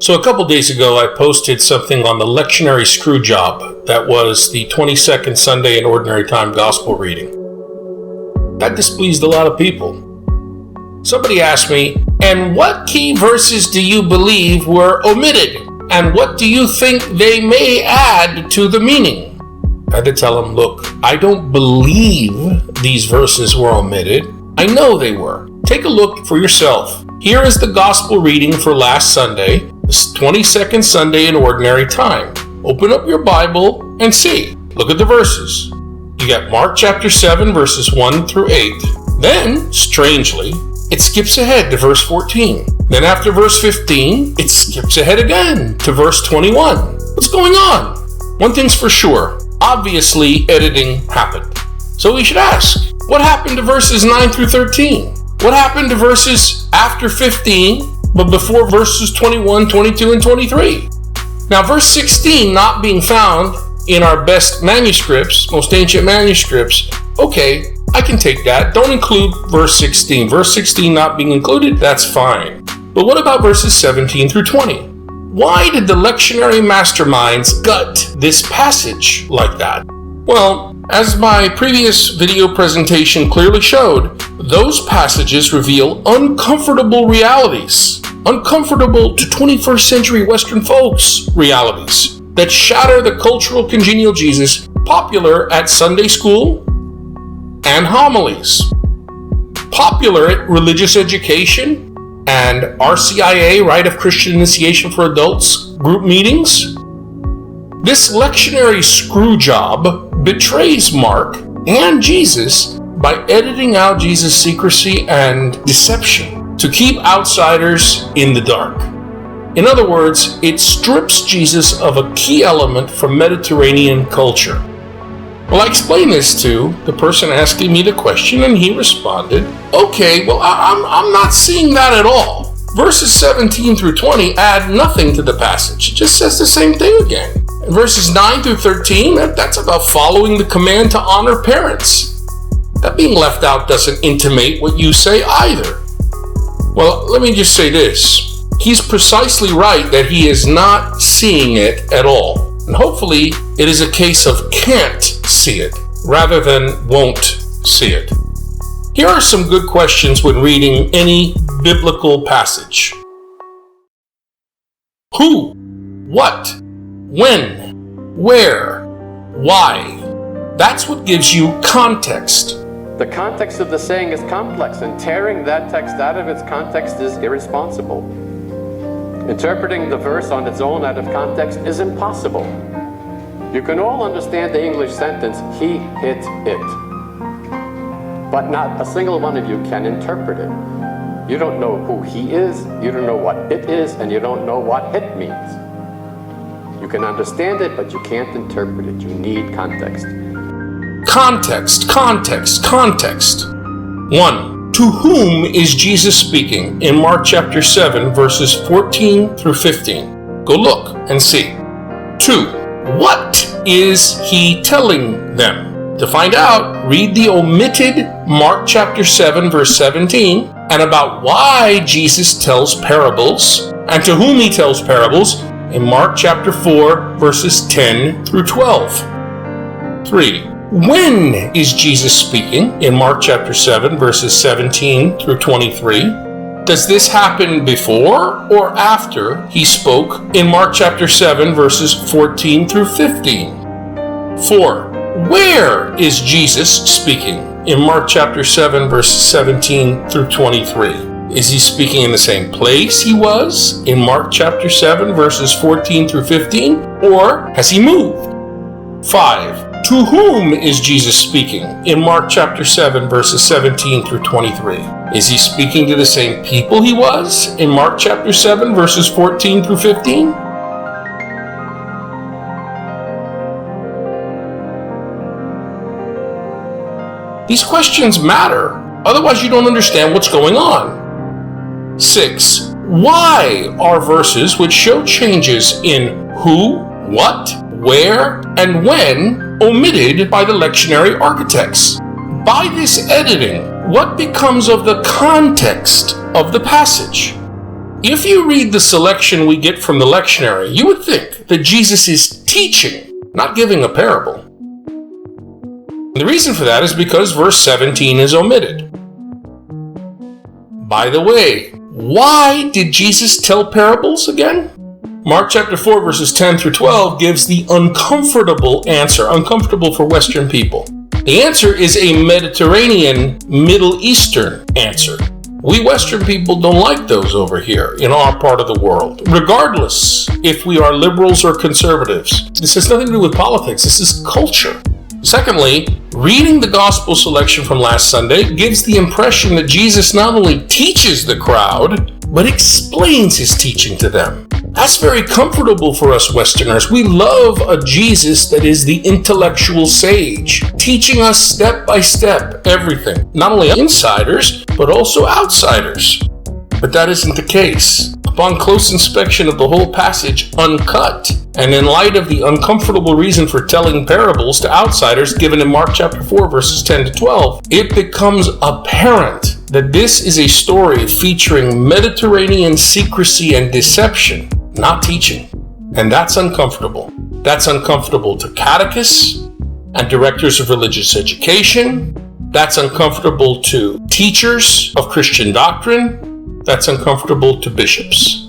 So a couple days ago, I posted something on the Lectionary Screwjob that was the 22nd Sunday in Ordinary Time Gospel reading. That displeased a lot of people. Somebody asked me, and what key verses do you believe were omitted? And what do you think they may add to the meaning? I had to tell them, look, I don't believe these verses were omitted. I know they were. Take a look for yourself. Here is the gospel reading for last Sunday, the 22nd Sunday in Ordinary Time. Open up your Bible and see. Look at the verses. You got Mark chapter 7, verses 1 through 8. Then, strangely, it skips ahead to verse 14. Then after verse 15, it skips ahead again to verse 21. What's going on? One thing's for sure. Obviously, editing happened. So we should ask, what happened to verses 9 through 13? What happened to verses after 15, but before verses 21, 22, and 23? Now, verse 16 not being found in our best manuscripts, most ancient manuscripts, okay, I can take that. Don't include verse 16. Verse 16 not being included, that's fine. But what about verses 17 through 20? Why did the lectionary masterminds gut this passage like that? Well, as my previous video presentation clearly showed, those passages reveal uncomfortable realities, uncomfortable to 21st century Western folks realities that shatter the cultural congenial Jesus popular at Sunday school and homilies, popular at religious education and RCIA, Rite of Christian Initiation for Adults, group meetings. This lectionary screw job betrays Mark and Jesus by editing out Jesus' secrecy and deception to keep outsiders in the dark. In other words, it strips Jesus of a key element from Mediterranean culture. Well, I explained this to the person asking me the question, and he responded, okay, well, I'm not seeing that at all. Verses 17 through 20 add nothing to the passage. It just says the same thing again. And verses 9 through 13, that's about following the command to honor parents. That being left out doesn't intimate what you say either. Well, let me just say this. He's precisely right that he is not seeing it at all. And hopefully, it is a case of can't see it, rather than won't see it. Here are some good questions when reading any biblical passage. Who? What? When? Where? Why? That's what gives you context. The context of the saying is complex, and tearing that text out of its context is irresponsible. Interpreting the verse on its own out of context is impossible. You can all understand the English sentence, he hit it. But not a single one of you can interpret it. You don't know who he is, you don't know what it is, and you don't know what hit means. You can understand it, but you can't interpret it. You need context. Context, context, context. 1. To whom is Jesus speaking in Mark chapter 7, verses 14 through 15? Go look and see. 2. What is he telling them? To find out, read the omitted Mark chapter 7, verse 17, and about why Jesus tells parables, and to whom he tells parables in Mark chapter 4, verses 10 through 12. 3. When is Jesus speaking in Mark chapter 7, verses 17 through 23? Does this happen before or after he spoke in Mark chapter 7, verses 14 through 15? 4. Where is Jesus speaking in Mark chapter 7, verses 17 through 23? Is he speaking in the same place he was in Mark chapter 7, verses 14 through 15? Or has he moved? 5. To whom is Jesus speaking in Mark chapter 7, verses 17 through 23? Is he speaking to the same people he was in Mark chapter 7, verses 14 through 15? These questions matter, otherwise you don't understand what's going on. 6. Why are verses which show changes in who, what, where, and when omitted by the lectionary architects? By this editing, what becomes of the context of the passage? If you read the selection we get from the lectionary, you would think that Jesus is teaching, not giving a parable. The reason for that is because verse 17 is omitted. By the way, why did Jesus tell parables again? Mark chapter 4 verses 10 through 12 gives the uncomfortable answer, uncomfortable for Western people. The answer is a Mediterranean, Middle Eastern answer. We Western people don't like those over here in our part of the world, regardless if we are liberals or conservatives. This has nothing to do with politics, this is culture. Secondly, reading the gospel selection from last Sunday gives the impression that Jesus not only teaches the crowd, but explains his teaching to them. That's very comfortable for us Westerners. We love a Jesus that is the intellectual sage, teaching us step by step everything. Not only insiders, but also outsiders. But that isn't the case. Upon close inspection of the whole passage uncut, and in light of the uncomfortable reason for telling parables to outsiders given in Mark chapter 4 verses 10 to 12, it becomes apparent that this is a story featuring Mediterranean secrecy and deception, not teaching. And that's uncomfortable. That's uncomfortable to catechists and directors of religious education. That's uncomfortable to teachers of Christian doctrine. That's uncomfortable to bishops.